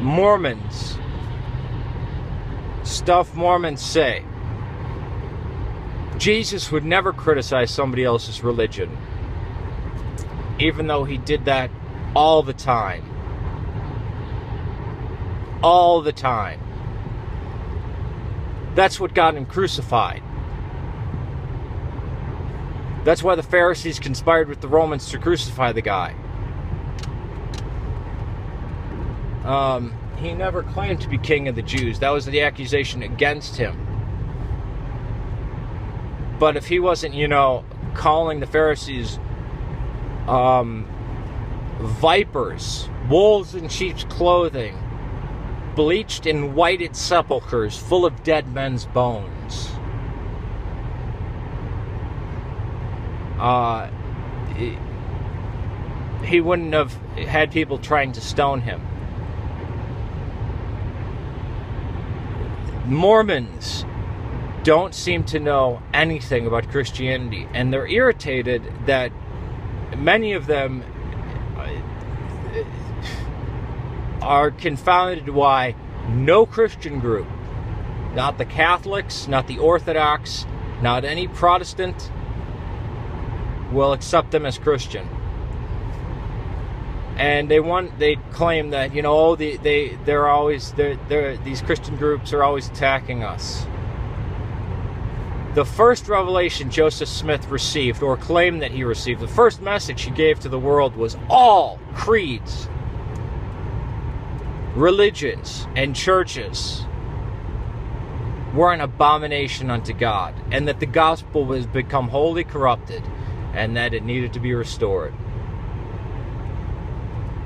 Mormons, stuff Mormons say. Jesus would never criticize somebody else's religion, even though he did that all the time. All the time. That's what got him crucified. That's why the Pharisees conspired with the Romans to crucify the guy. He never claimed to be king of the Jews. That was the accusation against him. But if he wasn't, calling the Pharisees vipers, wolves in sheep's clothing, bleached and whited sepulchres full of dead men's bones, he wouldn't have had people trying to stone him. Mormons don't seem to know anything about Christianity, and they're irritated that many of them are confounded why no Christian group, not the Catholics, not the Orthodox, not any Protestant, will accept them as Christian. And they claim that these Christian groups are always attacking us. The first revelation Joseph Smith received, or claimed that he received, the first message he gave to the world was all creeds, religions, and churches were an abomination unto God, and that the gospel was become wholly corrupted, and that it needed to be restored.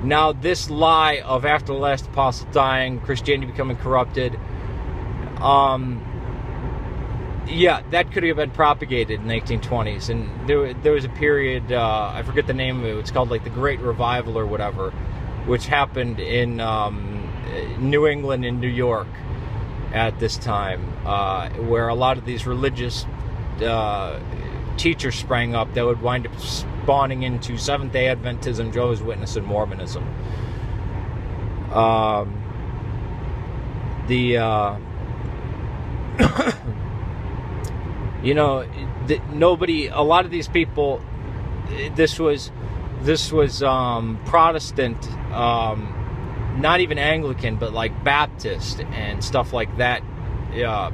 Now, this lie of after the last apostle dying, Christianity becoming corrupted, that could have been propagated in the 1820s. And there was a period, I forget the name of it, it's called like the Great Revival or whatever, which happened in New England and New York at this time, where a lot of these religious teachers sprang up that would wind up spawning into Seventh-day Adventism, Jehovah's Witness, and Mormonism. A lot of these people, this was Protestant, not even Anglican, but like Baptist and stuff like that,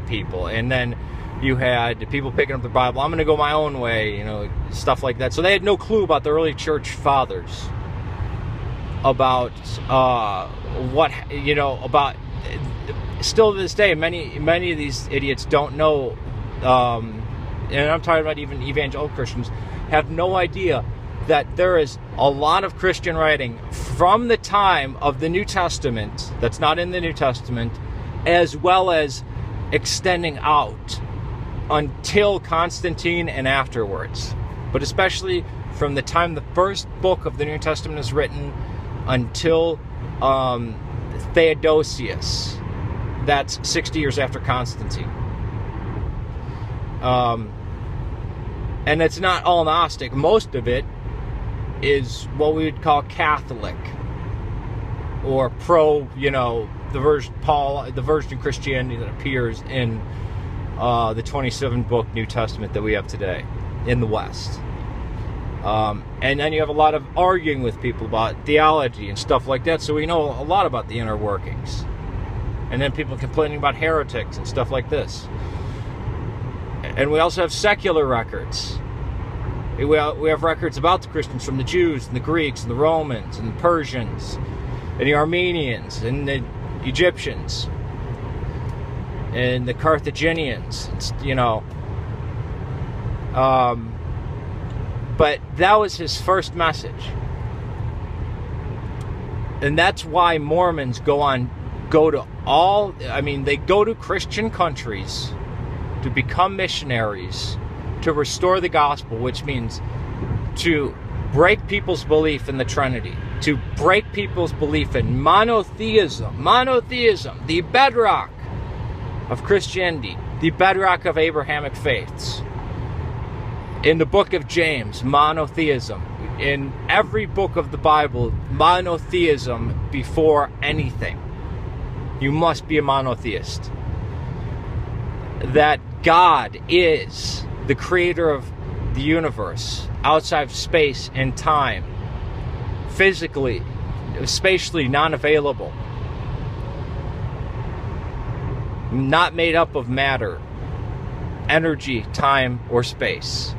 people. And then you had people picking up the Bible. I'm going to go my own way, stuff like that. So they had no clue about the early church fathers, about about. Still to this day, many of these idiots don't know, and I'm talking about even evangelical Christians, have no idea that there is a lot of Christian writing from the time of the New Testament that's not in the New Testament, as well as extending out until Constantine and afterwards. But especially from the time the first book of the New Testament is written until Theodosius. That's 60 years after Constantine. And it's not all Gnostic. Most of it is what we would call Catholic, or the version of Christianity that appears in the 27-book New Testament that we have today in the West. And then you have a lot of arguing with people about theology and stuff like that, so we know a lot about the inner workings. And then people complaining about heretics and stuff like this. And we also have secular records. We have records about the Christians from the Jews and the Greeks and the Romans and the Persians and the Armenians and the Egyptians and the Carthaginians, but that was his first message. And that's why Mormons go to Christian countries to become missionaries, to restore the gospel, which means to break people's belief in the Trinity, to break people's belief in monotheism, the bedrock of Christianity, the bedrock of Abrahamic faiths. In the book of James, monotheism. In every book of the Bible, monotheism before anything. you must be a monotheist. That God is the creator of the universe, outside of space and time, physically, spatially non-available, not made up of matter, energy, time, or space.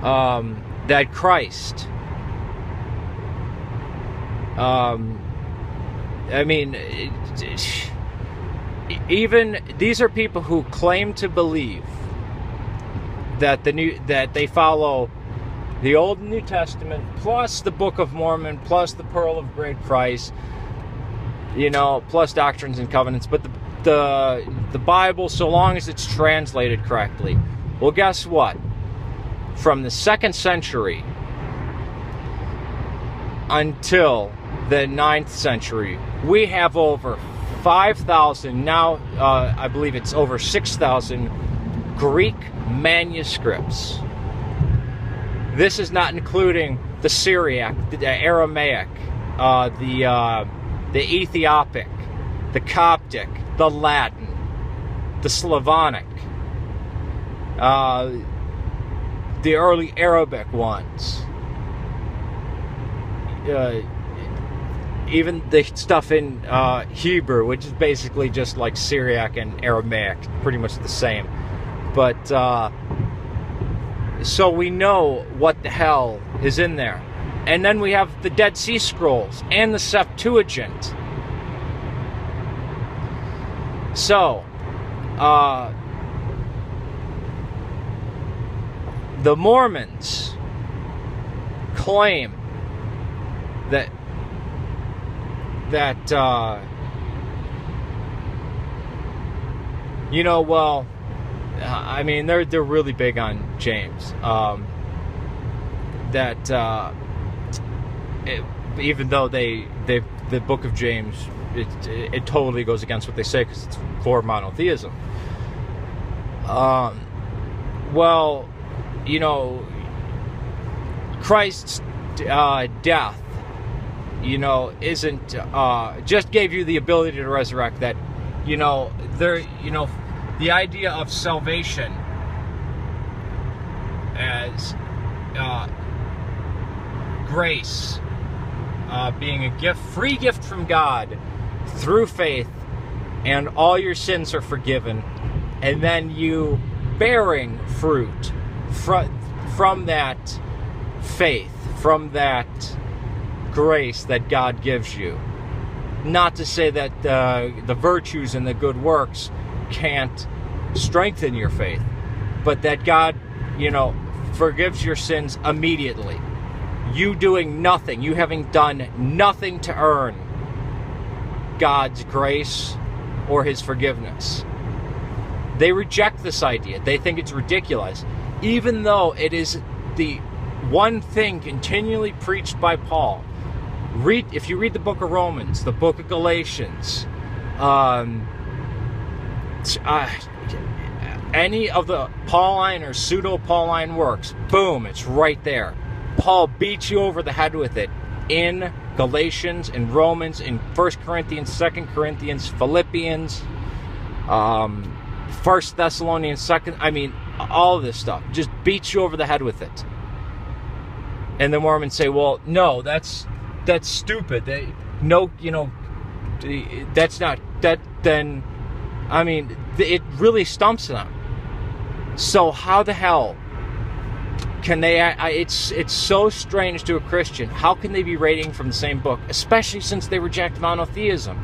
That Christ, even these are people who claim to believe that that they follow the Old and New Testament plus the Book of Mormon plus the Pearl of Great Price, plus Doctrines and Covenants, but the Bible, so long as it's translated correctly. Well, guess what? From the 2nd century until the 9th century, we have over 5,000, now I believe it's over 6,000 Greek manuscripts. This is not including the Syriac, the Aramaic, the Ethiopic, the Coptic, the Latin, the Slavonic, the early Arabic ones, even the stuff in Hebrew, which is basically just like Syriac and Aramaic, pretty much the same. But so we know what the hell is in there. And then we have the Dead Sea Scrolls and the Septuagint. So, the Mormons claim that they're really big on James. Even though the book of James, it totally goes against what they say because it's for monotheism. Christ's death, isn't just gave you the ability to resurrect. That, the idea of salvation as grace, being a gift, free gift from God through faith, and all your sins are forgiven, and then you bearing fruit from that faith, from that grace that God gives you. Not to say that the virtues and the good works can't strengthen your faith, but that God, forgives your sins immediately. You doing nothing, you having done nothing to earn God's grace or His forgiveness. They reject this idea. They think it's ridiculous, even though it is the one thing continually preached by Paul. If you read the book of Romans, the book of Galatians, any of the Pauline or pseudo-Pauline works, boom, it's right there. Paul beats you over the head with it in Galatians, in Romans, in 1 Corinthians, 2 Corinthians, Philippians, 1 Thessalonians, all of this stuff. Just beats you over the head with it. And the Mormons say, well, no, that's stupid. That's not, it really stumps them. So how the hell can they, it's so strange to a Christian. How can they be reading from the same book, especially since they reject monotheism?